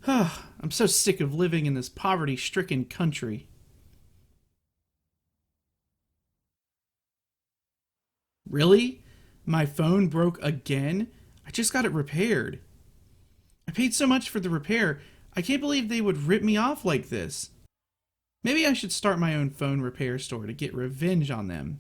I'm so sick of living in this poverty-stricken country. Really? My phone broke again? I just got it repaired. I paid so much for the repair. I can't believe they would rip me off like this. Maybe I should start my own phone repair store to get revenge on them.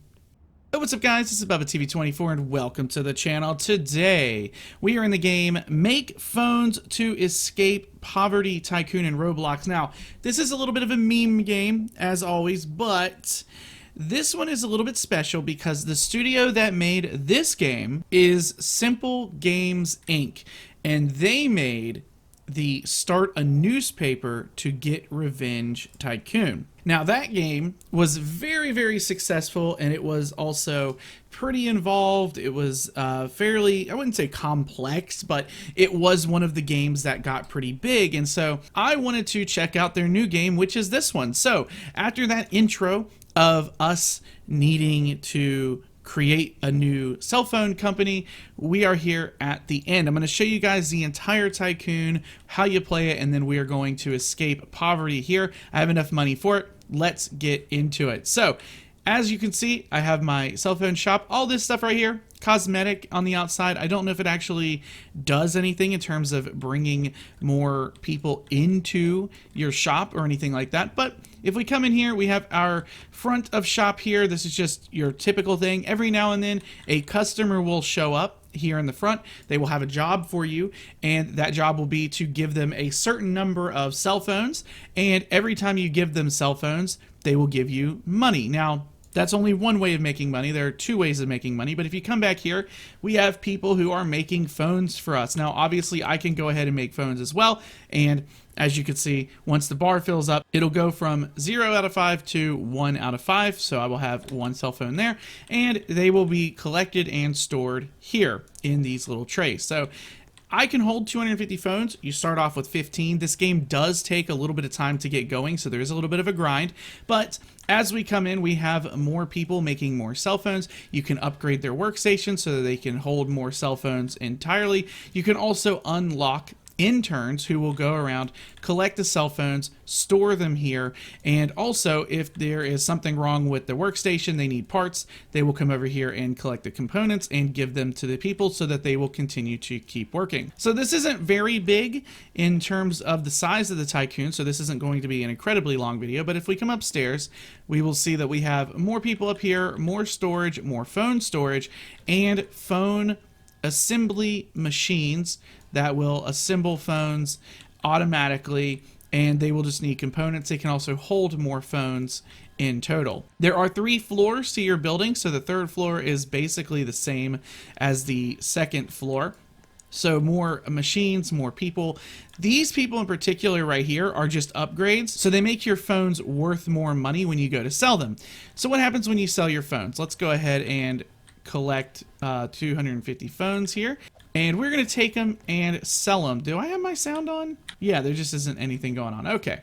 Hey, what's up guys, this is BubbaTV24 and welcome to the channel. Today, we are in the game Make Phones to Escape Poverty Tycoon in Roblox. Now, this is a little bit of a meme game, as always, but this one is a little bit special because the studio that made this game is Simple Games Inc. And they made the Start a Newspaper to Get Revenge Tycoon. Now that game was very, very successful, and it was also pretty involved. It was fairly, I wouldn't say complex, but it was one of the games that got pretty big, and so I wanted to check out their new game, which is this one. So after that intro of us needing to create a new cell phone company, we are here at the end. I'm going to show you guys the entire Tycoon, how you play it, and then we are going to escape poverty here. I have enough money for it. Let's get into it. So, as you can see, I have my cell phone shop. All this stuff right here, cosmetic on the outside. I don't know if it actually does anything in terms of bringing more people into your shop or anything like that. But if we come in here, we have our front of shop here. This is just your typical thing. Every now and then, a customer will show up here in the front. They will have a job for you, and that job will be to give them a certain number of cell phones, and every time you give them cell phones, they will give you money. Now, that's only one way of making money. There are two ways of making money, but if you come back here, we have people who are making phones for us. Now, obviously, I can go ahead and make phones as well, and as you can see, once the bar fills up, it'll go from 0 out of 5 to 1 out of 5, so I will have one cell phone there, and they will be collected and stored here in these little trays. So I can hold 250 phones. You start off with 15. This game does take a little bit of time to get going, so there is a little bit of a grind, but as we come in, we have more people making more cell phones. You can upgrade their workstation so that they can hold more cell phones entirely. You can also unlock interns who will go around, collect the cell phones, store them here, and also if there is something wrong with the workstation, they need parts, they will come over here and collect the components and give them to the people so that they will continue to keep working. So this isn't very big in terms of the size of the Tycoon, so this isn't going to be an incredibly long video, but if we come upstairs, we will see that we have more people up here, more storage, more phone storage, and phone assembly machines that will assemble phones automatically, and they will just need components. They can also hold more phones in total. There are 3 floors to your building, so the 3rd floor is basically the same as the 2nd floor. So more machines, more people. These people in particular right here are just upgrades, so they make your phones worth more money when you go to sell them. So what happens when you sell your phones? Let's go ahead and collect 250 phones here, and we're going to take them and sell them. Do I have my sound on? Yeah, there just isn't anything going on. Okay,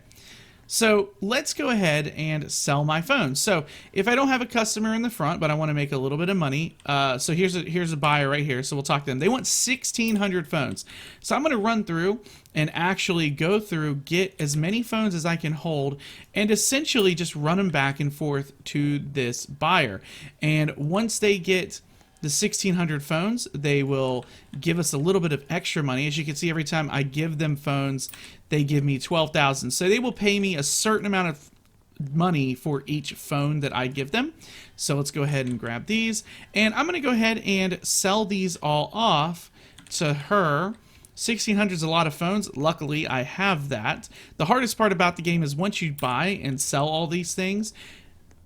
so let's go ahead and sell my phone. So if I don't have a customer in the front, but I want to make a little bit of money, so here's a buyer right here, so we'll talk to them. They want 1,600 phones. So I'm going to run through and actually go through, get as many phones as I can hold, and essentially just run them back and forth to this buyer. And once they get the 1,600 phones, they will give us a little bit of extra money. As you can see, every time I give them phones, they give me 12,000. So they will pay me a certain amount of money for each phone that I give them. So let's go ahead and grab these, and I'm going to go ahead and sell these all off to her. 1,600 is a lot of phones. Luckily, I have that. The hardest part about the game is once you buy and sell all these things,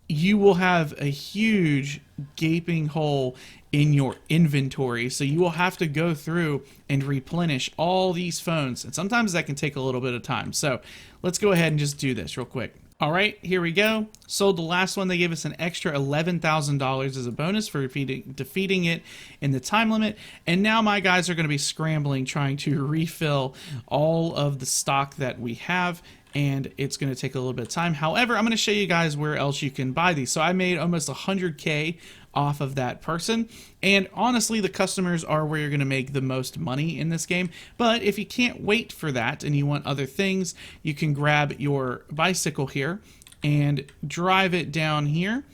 you will have a huge gaping hole in your inventory, so you will have to go through and replenish all these phones, and sometimes that can take a little bit of time. So let's go ahead and just do this real quick. All right, here we go. Sold the last one. They gave us an extra $11,000 as a bonus for defeating it in the time limit. And now my guys are going to be scrambling, trying to refill all of the stock that we have, and it's going to take a little bit of time. However, I'm going to show you guys where else you can buy these. So I made almost 100K off of that person. And honestly, the customers are where you're going to make the most money in this game. But if you can't wait for that and you want other things, you can grab your bicycle here and drive it down here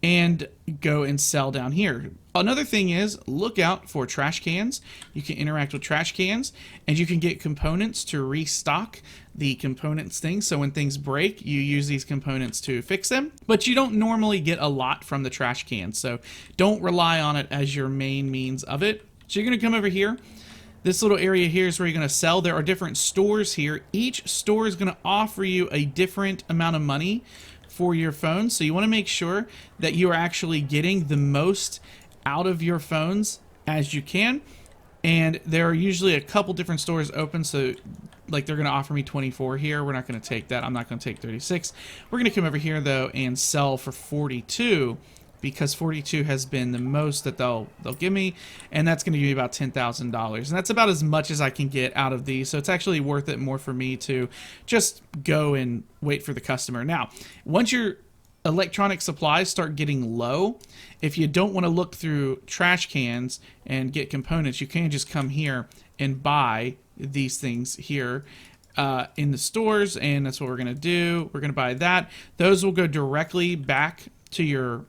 and go and sell down here. Another thing is, look out for trash cans. You can interact with trash cans, and you can get components to restock the components thing. So when things break, you use these components to fix them. But you don't normally get a lot from the trash cans, so don't rely on it as your main means of it. So you're gonna come over here. This little area here is where you're going to sell. There are different stores here. Each store is going to offer you a different amount of money for your phone. So you want to make sure that you are actually getting the most out of your phones as you can. And there are usually a couple different stores open. So like they're going to offer me 24 here. We're not going to take that. I'm not going to take 36. We're going to come over here though and sell for 42. Because 42 has been the most that they'll give me, and that's going to give me about $10,000, and that's about as much as I can get out of these. So it's actually worth it more for me to just go and wait for the customer. Now, once your electronic supplies start getting low, if you don't want to look through trash cans and get components, you can just come here and buy these things here in the stores, and that's what we're going to do. We're going to buy that. Those will go directly back to your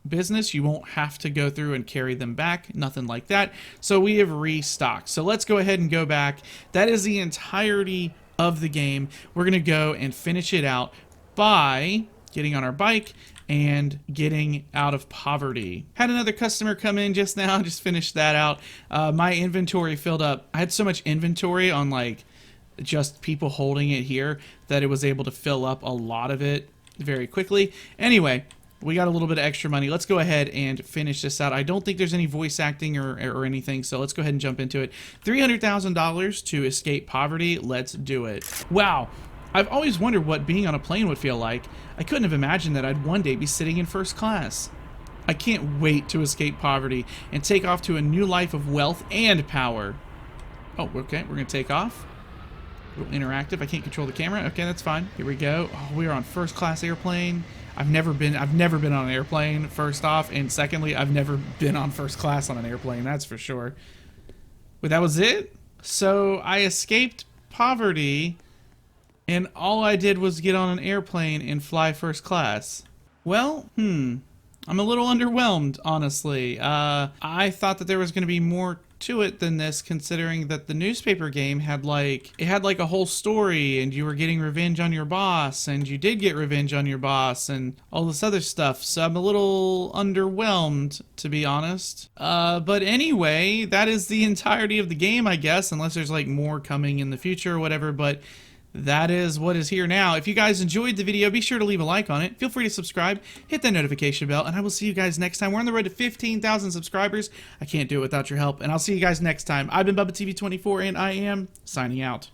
business. You won't have to go through and carry them back, nothing like that. So we have restocked. So let's go ahead and go back. That is the entirety of the game. We're going to go and finish it out by getting on our bike and getting out of poverty. Had another customer come in just now, just finished that out. My inventory filled up. I had so much inventory on like just people holding it here that it was able to fill up a lot of it very quickly. Anyway, we got a little bit of extra money. Let's go ahead and finish this out. I don't think there's any voice acting or anything, so let's go ahead and jump into it. $300,000 to escape poverty. Let's do it. Wow. I've always wondered what being on a plane would feel like. I couldn't have imagined that I'd one day be sitting in first class. I can't wait to escape poverty and take off to a new life of wealth and power. Oh, okay. We're going to take off. Interactive. I can't control the camera. Okay, that's fine. Here we go. Oh, we are on first class airplane. I've never been on an airplane, first off, and secondly, I've never been on first class on an airplane, that's for sure. Wait, that was it? So I escaped poverty, and all I did was get on an airplane and fly first class. Well, I'm a little underwhelmed, honestly. I thought that there was going to be more to it than this, considering that the newspaper game had like a whole story, and you were getting revenge on your boss, and you did get revenge on your boss, and all this other stuff. So I'm a little underwhelmed, to be honest. But anyway, that is the entirety of the game, I guess, unless there's like more coming in the future or whatever. But that is what is here now. If you guys enjoyed the video, be sure to leave a like on it. Feel free to subscribe, hit that notification bell, and I will see you guys next time. We're on the road to 15,000 subscribers. I can't do it without your help, and I'll see you guys next time. I've been BubbaTV24, and I am signing out.